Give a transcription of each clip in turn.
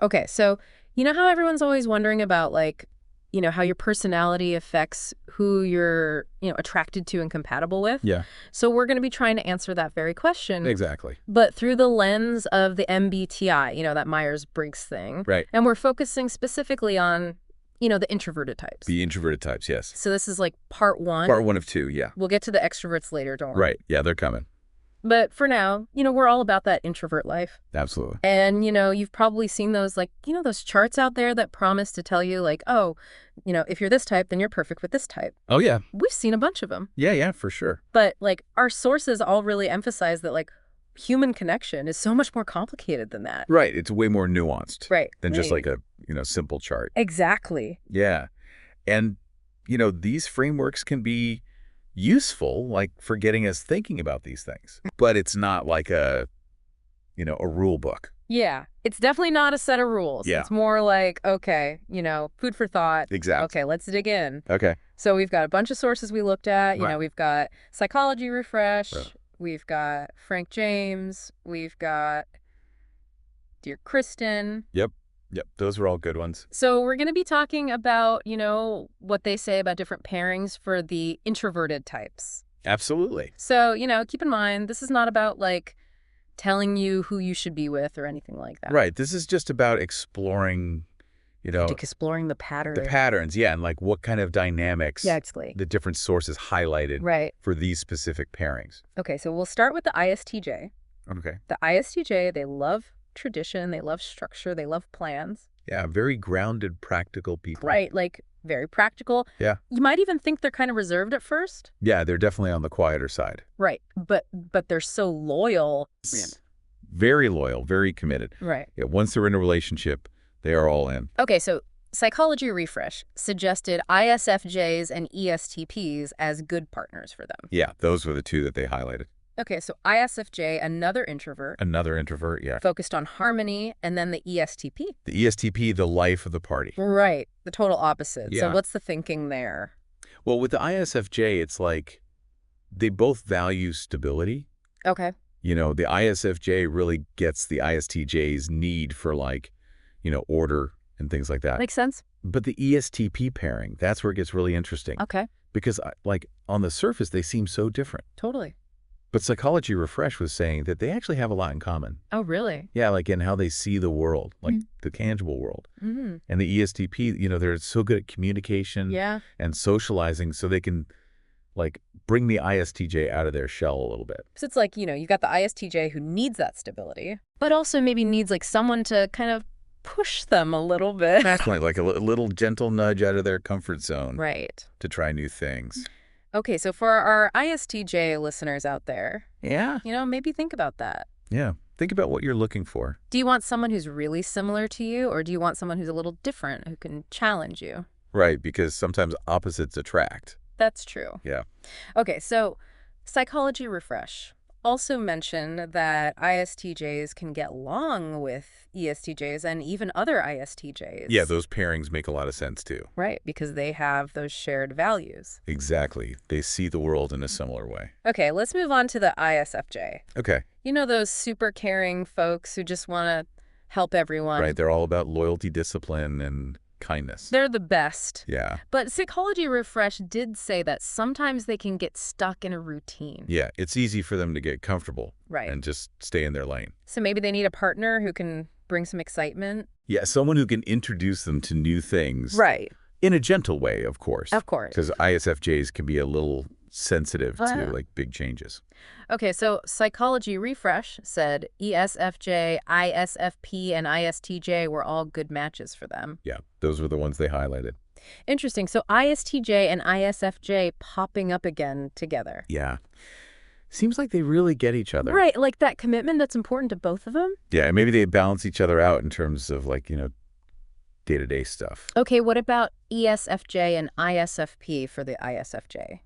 Okay, so you know how everyone's always wondering about, like, how your personality affects who you're, attracted to and compatible with? Yeah, So we're going to be trying to answer that very question, exactly. but through the lens of the MBTI, that Myers-Briggs thing. Right. And we're focusing specifically on, the introverted types. The introverted types, yes. So this is like part one. Part 1 of 2, yeah. We'll get to the extroverts later, don't worry. Right, yeah, they're coming. But for now, we're all about that introvert life. Absolutely. And, you've probably seen those, like, those charts out there that promise to tell you, like, oh, if you're this type, then you're perfect with this type. Oh, yeah. We've seen a bunch of them. Yeah, for sure. But, like, our sources all really emphasize that, like, human connection is so much more complicated than that. Right, it's way more nuanced. Right. Than just like a, simple chart. Exactly. Yeah. And, these frameworks can be useful, like for getting us thinking about these things. But it's not like a rule book. Yeah. It's definitely not a set of rules. Yeah. It's more like, okay, food for thought. Exactly. Okay, let's dig in. Okay. So we've got a bunch of sources we looked at. Right. We've got Psychology Refresh. Right. We've got Frank James. We've got Dear Kristen. Yep, those were all good ones. So we're going to be talking about, what they say about different pairings for the introverted types. Absolutely. So, keep in mind, this is not about, like, telling you who you should be with or anything like that. Right. This is just about exploring, Exploring the pattern. the patterns, yeah, and like what kind of dynamics Exactly. the different sources highlighted Right. for these specific pairings. Okay, so we'll start with the ISTJ. Okay. The ISTJ, they love tradition, they love structure, they love plans. Yeah, very grounded, practical people. Right, like very practical. Yeah. You might even think they're kind of reserved at first. Yeah, they're definitely on the quieter side. Right, but they're so loyal. Very loyal, very committed. Right. Yeah, once they're in a relationship, they are all in. Okay, so Psychology Refresh suggested ISFJs and ESTPs as good partners for them. Yeah, those were the two that they highlighted. Okay, so ISFJ, another introvert, Another introvert, yeah. focused on harmony, and then the ESTP. The ESTP, the life of the party. Right, the total opposite. So Yeah. what's the thinking there? Well, with the ISFJ, it's like they both value stability. Okay. The ISFJ really gets the ISTJ's need for like, order and things like that. Makes sense? But the ESTP pairing, that's where it gets really interesting. Okay, Because like on the surface, they seem so different. totally. But Psychology Refresh was saying that they actually have a lot in common. Oh, really? Yeah, like in how they see the world, like the tangible world. Mm-hmm. And the ESTP, they're so good at communication Yeah. and socializing so they can like bring the ISTJ out of their shell a little bit. So it's like, you've got the ISTJ who needs that stability, but also maybe needs like someone to kind of push them a little bit. Definitely like a little gentle nudge out of their comfort zone Right. to try new things. Okay, so for our ISTJ listeners out there, Yeah. maybe think about that. Yeah. Think about what you're looking for. Do you want someone who's really similar to you, or do you want someone who's a little different, who can challenge you? Right, because sometimes opposites attract. That's true. Yeah. Okay, so Psychology Refresh also mentioned that ISTJs can get along with ESTJs and even other ISTJs. Yeah, those pairings make a lot of sense too. Right, because they have those shared values. Exactly. They see the world in a similar way. Okay, let's move on to the ISFJ. Okay. Those super caring folks who just want to help everyone. Right. They're all about loyalty, discipline, and kindness. They're the best. Yeah. But Psychology Refresh did say that sometimes they can get stuck in a routine. Yeah. It's easy for them to get comfortable. Right. And just stay in their lane. So maybe they need a partner who can bring some excitement. Yeah. Someone who can introduce them to new things. Right. In a gentle way, of course. Of course. Because ISFJs can be a little sensitive to like big changes. Okay, so Psychology Refresh said ESFJ, ISFP, and ISTJ were all good matches for them. Yeah, those were the ones they highlighted. Interesting. So ISTJ and ISFJ popping up again together. Yeah. Seems like they really get each other. Right, like that commitment that's important to both of them? Yeah, and maybe they balance each other out in terms of like, day-to-day stuff. Okay, what about ESFJ and ISFP for the ISFJ?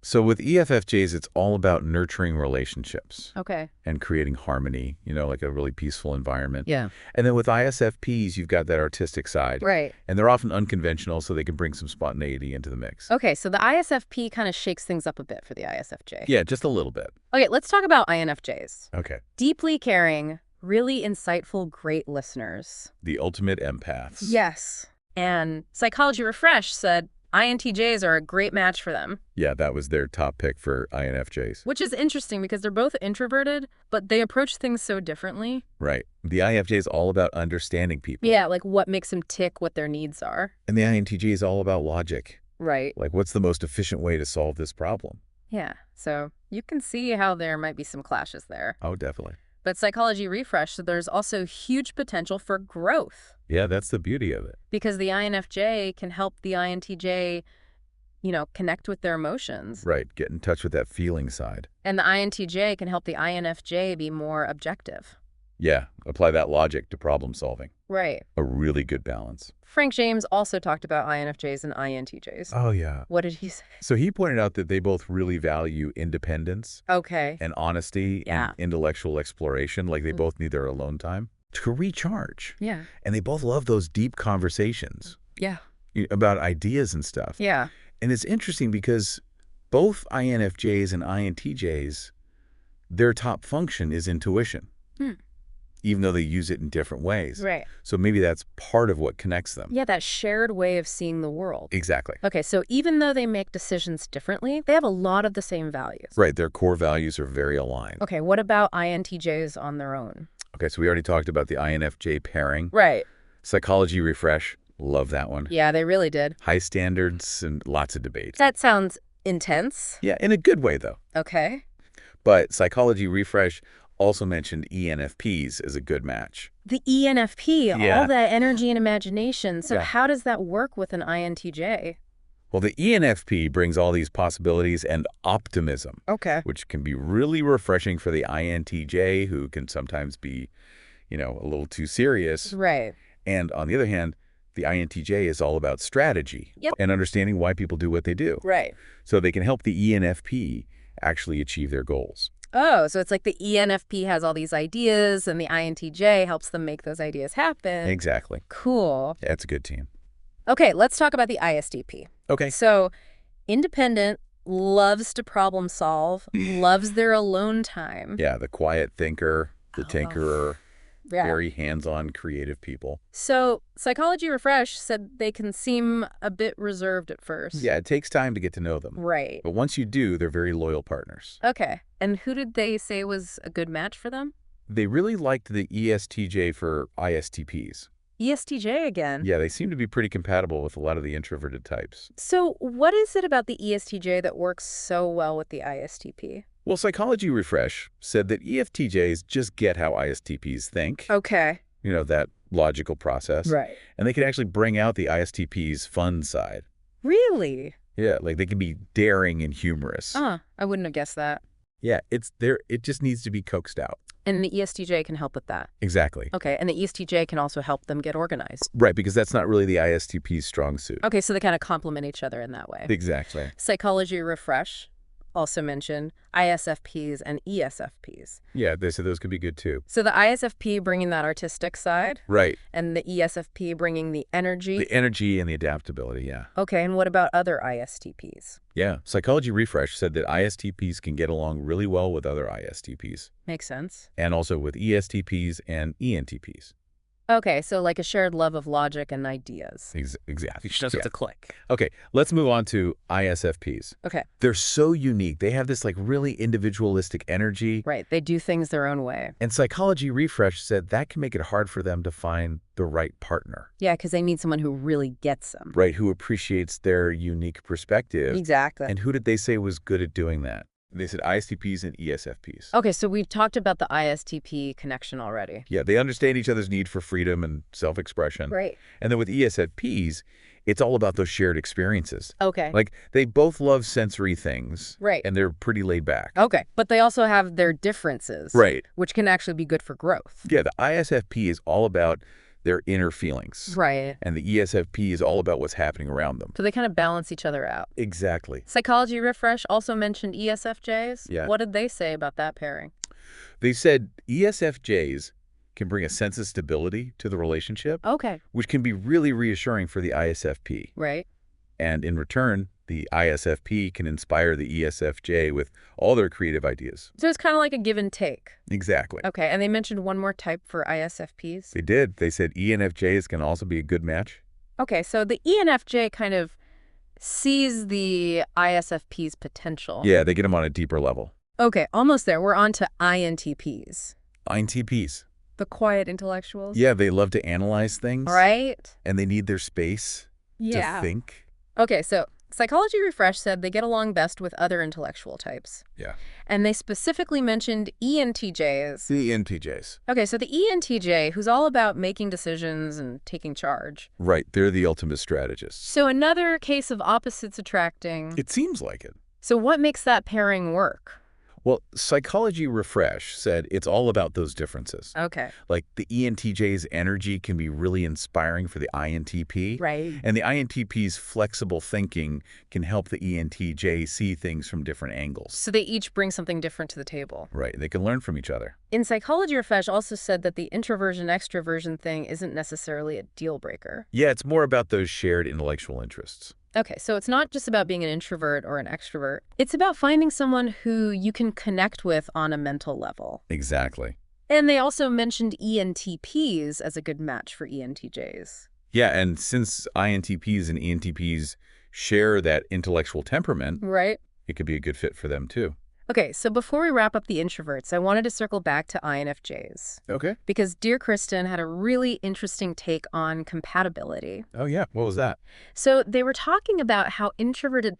So with EFFJs, it's all about nurturing relationships Okay. and creating harmony, like a really peaceful environment. Yeah. And then with ISFPs, you've got that artistic side. Right. And they're often unconventional, so they can bring some spontaneity into the mix. Okay, so the ISFP kind of shakes things up a bit for the ISFJ. Yeah, just a little bit. Okay, let's talk about INFJs. Okay. Deeply caring, Really insightful, great listeners. The ultimate empaths. Yes. And Psychology Refresh said INTJs are a great match for them. Yeah, that was their top pick for INFJs. Which is interesting because they're both introverted, but they approach things so differently. Right. The INFJ is all about understanding people. Yeah, like what makes them tick, what their needs are. And the INTJ is all about logic. Right. Like, what's the most efficient way to solve this problem? Yeah, so you can see how there might be some clashes there. Oh, definitely. But Psychology Refresh, so there's also huge potential for growth. Yeah, that's the beauty of it. Because the INFJ can help the INTJ, connect with their emotions. Right, get in touch with that feeling side. And the INTJ can help the INFJ be more objective. Yeah, apply that logic to problem solving. Right. A really good balance. Frank James also talked about INFJs and INTJs. Oh, yeah. What did he say? So he pointed out that they both really value independence Okay. and honesty Yeah. and intellectual exploration. Like, they both need their alone time to recharge. Yeah. And they both love those deep conversations Yeah. about ideas and stuff. Yeah. And it's interesting because both INFJs and INTJs, their top function is intuition. Even though they use it in different ways. Right. So maybe that's part of what connects them. Yeah, that shared way of seeing the world. Exactly. Okay, so even though they make decisions differently, they have a lot of the same values. Right, their core values are very aligned. Okay, what about INTJs on their own? Okay, so we already talked about the INFJ pairing. Right. Psychology Refresh, love that one. Yeah, they really did. High standards and lots of debates. That sounds intense. Yeah, in a good way, though. Okay. But Psychology Refresh also mentioned ENFPs as a good match. The ENFP, Yeah. all that energy and imagination. So Yeah. how does that work with an INTJ? Well, the ENFP brings all these possibilities and optimism, Okay. which can be really refreshing for the INTJ, who can sometimes be, a little too serious. Right. And on the other hand, the INTJ is all about strategy and understanding why people do what they do. Right. So they can help the ENFP actually achieve their goals. Oh, so it's like the ENFP has all these ideas and the INTJ helps them make those ideas happen. Exactly. Cool. That's a good team. Okay, let's talk about the ISTP. Okay. So independent, loves to problem solve, loves their alone time. Yeah, the quiet thinker, the tinkerer, Yeah. very hands-on creative people. So Psychology Refresh said they can seem a bit reserved at first. Yeah, it takes time to get to know them. Right. But once you do, they're very loyal partners. Okay. And who did they say was a good match for them? They really liked the ESTJ for ISTPs. ESTJ again. Yeah, they seem to be pretty compatible with a lot of the introverted types. So what is it about the ESTJ that works so well with the ISTP? Well, Psychology Refresh said that EFTJs just get how ISTPs think. Okay. That logical process. Right. And they can actually bring out the ISTP's fun side. Really? Yeah, like they can be daring and humorous. I wouldn't have guessed that. Yeah, it's there. It just needs to be coaxed out. And the ESTJ can help with that. Exactly. Okay, and the ESTJ can also help them get organized. Right, because that's not really the ISTP's strong suit. Okay, so they kind of complement each other in that way. Exactly. Psychology Refresh also mentioned ISFPs and ESFPs. Yeah, they said those could be good too. So the ISFP bringing that artistic side, Right. and the ESFP bringing the energy. The energy and the adaptability, yeah. Okay, and what about other ISTPs? Yeah, Psychology Refresh said that ISTPs can get along really well with other ISTPs, Makes sense. and also with ESTPs and ENTPs. Okay, so like a shared love of logic and ideas. Exactly. Just Yeah. have to click. Okay, let's move on to ISFPs. Okay, They're so unique. They have this like really individualistic energy. right. They do things their own way. And Psychology Refresh said that can make it hard for them to find the right partner, Yeah, because they need someone who really gets them. right? Who appreciates their unique perspective. Exactly. And who did they say was good at doing that? They said ISTPs and ESFPs. Okay, so we've talked about the ISTP connection already. Yeah, they understand each other's need for freedom and self-expression. Right. And then with ESFPs, it's all about those shared experiences. Okay. Like, they both love sensory things. Right. And they're pretty laid back. Okay, but they also have their differences. Right. Which can actually be good for growth. Yeah, the ISFP is all about their inner feelings. Right. And the ESFP is all about what's happening around them. So they kind of balance each other out. Exactly. Psychology Refresh also mentioned ESFJs. Yeah. What did they say about that pairing? They said ESFJs can bring a sense of stability to the relationship, Okay. which can be really reassuring for the ISFP. Right. And in return, the ISFP can inspire the ESFJ with all their creative ideas. So it's kind of like a give and take. Exactly. Okay, and they mentioned one more type for ISFPs. They did. They said ENFJs can also be a good match. Okay, so the ENFJ kind of sees the ISFP's potential. Yeah, they get them on a deeper level. Okay, almost there. We're on to INTPs. INTPs. The quiet intellectuals. Yeah, they love to analyze things. Right? And they need their space to think. Okay, so Psychology Refresh said they get along best with other intellectual types. Yeah. And they specifically mentioned ENTJs. The ENTJs. Okay, so the ENTJ, who's all about making decisions and taking charge. Right, they're the ultimate strategists. So another case of opposites attracting. It seems like it. So what makes that pairing work? Well, Psychology Refresh said it's all about those differences. Okay. Like the ENTJ's energy can be really inspiring for the INTP. Right. And the INTP's flexible thinking can help the ENTJ see things from different angles. So they each bring something different to the table. Right, they can learn from each other. In Psychology Refresh also said that the introversion-extroversion thing isn't necessarily a deal breaker. Yeah, it's more about those shared intellectual interests. Okay, so it's not just about being an introvert or an extrovert. It's about finding someone who you can connect with on a mental level. Exactly. And they also mentioned ENTPs as a good match for ENTJs. Yeah, and since INTPs and ENTPs share that intellectual temperament, Right? it could be a good fit for them too. Okay, so before we wrap up the introverts, I wanted to circle back to INFJs. Okay. Because Dear Kristen had a really interesting take on compatibility. Oh, yeah. What was that? So they were talking about how introverted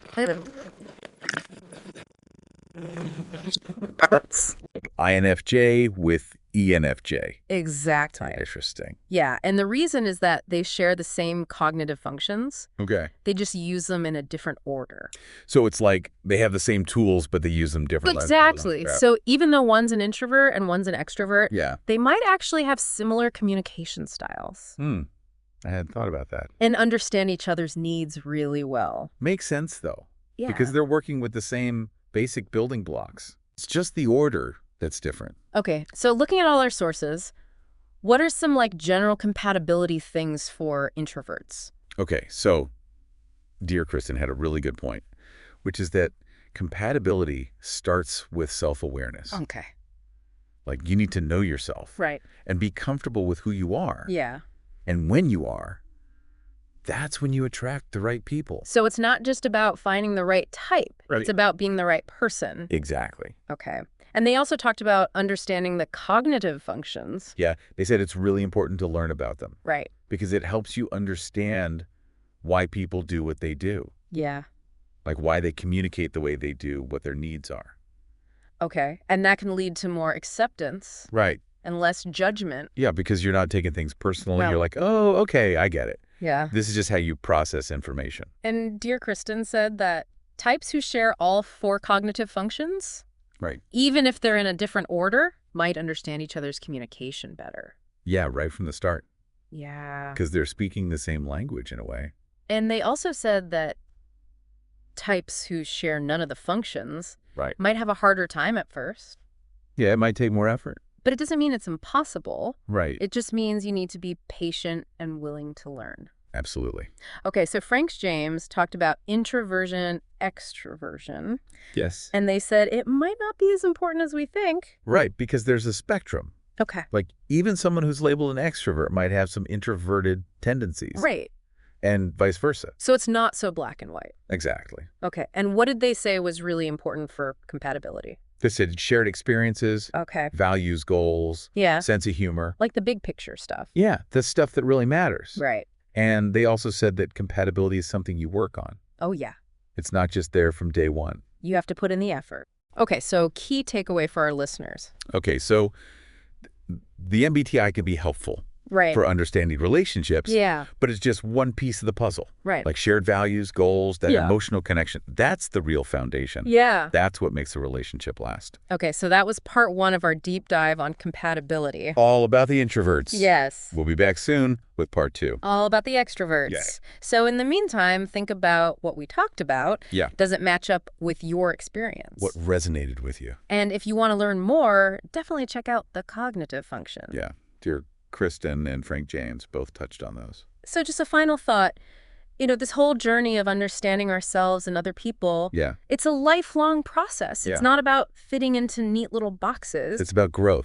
INFJ with ENFJ. Exactly. Interesting. Yeah, and the reason is that they share the same cognitive functions. Okay. They just use them in a different order. So it's like they have the same tools, but they use them differently. Exactly. Yeah. So even though one's an introvert and one's an extrovert, Yeah. they might actually have similar communication styles I hadn't thought about that. and understand each other's needs really well. Makes sense, though. Yeah. Because they're working with the same basic building blocks. It's just the order that's different. Okay, so looking at all our sources, what are some like general compatibility things for introverts? Okay, so Dear Kristen had a really good point, which is that compatibility starts with self-awareness. Okay. Like you need to know yourself Right. and be comfortable with who you are. Yeah. And when you are, that's when you attract the right people. So it's not just about finding the right type. Right. It's about being the right person. Exactly. Okay. And they also talked about understanding the cognitive functions. Yeah, they said it's really important to learn about them Right. because it helps you understand why people do what they do, Yeah. like why they communicate the way they do, what their needs are. Okay. And that can lead to more acceptance Right. and less judgment. Yeah, because you're not taking things personally. Well- You're like, oh, okay, I get it. Yeah. This is just how you process information. And Dear Kristen said that types who share all 4 cognitive functions, Right. even if they're in a different order, might understand each other's communication better. Yeah, right from the start, Yeah. because they're speaking the same language in a way. And they also said that types who share none of the functions Right. might have a harder time at first. Yeah, it might take more effort. But it doesn't mean it's impossible. Right. It just means you need to be patient and willing to learn. Absolutely. Okay, so Frank James talked about introversion, extroversion, Yes. and they said it might not be as important as we think. Right, because there's a spectrum. Okay. Like even someone who's labeled an extrovert might have some introverted tendencies. Right. And vice versa. So it's not so black and white. Exactly. Okay. And what did they say was really important for compatibility? They said shared experiences, Okay. values, goals, Yeah. sense of humor. Like the big picture stuff. Yeah, the stuff that really matters. Right. And they also said that compatibility is something you work on. Oh, yeah. It's not just there from day one. You have to put in the effort. Okay, so key takeaway for our listeners. Okay, so the MBTI can be helpful Right. for understanding relationships, Yeah. but it's just one piece of the puzzle. Right. Like shared values, goals, that Yeah. emotional connection. That's the real foundation. Yeah. That's what makes a relationship last. Okay, so that was part 1 of our deep dive on compatibility. All about the introverts. Yes. We'll be back soon with part 2. All about the extroverts. Yeah. So in the meantime, think about what we talked about. Yeah. Does it match up with your experience? What resonated with you? And if you want to learn more, definitely check out the cognitive function. Yeah. Dear Kristen and Frank James both touched on those. So just a final thought. This whole journey of understanding ourselves and other people, Yeah. it's a lifelong process. It's Yeah. not about fitting into neat little boxes. It's about growth.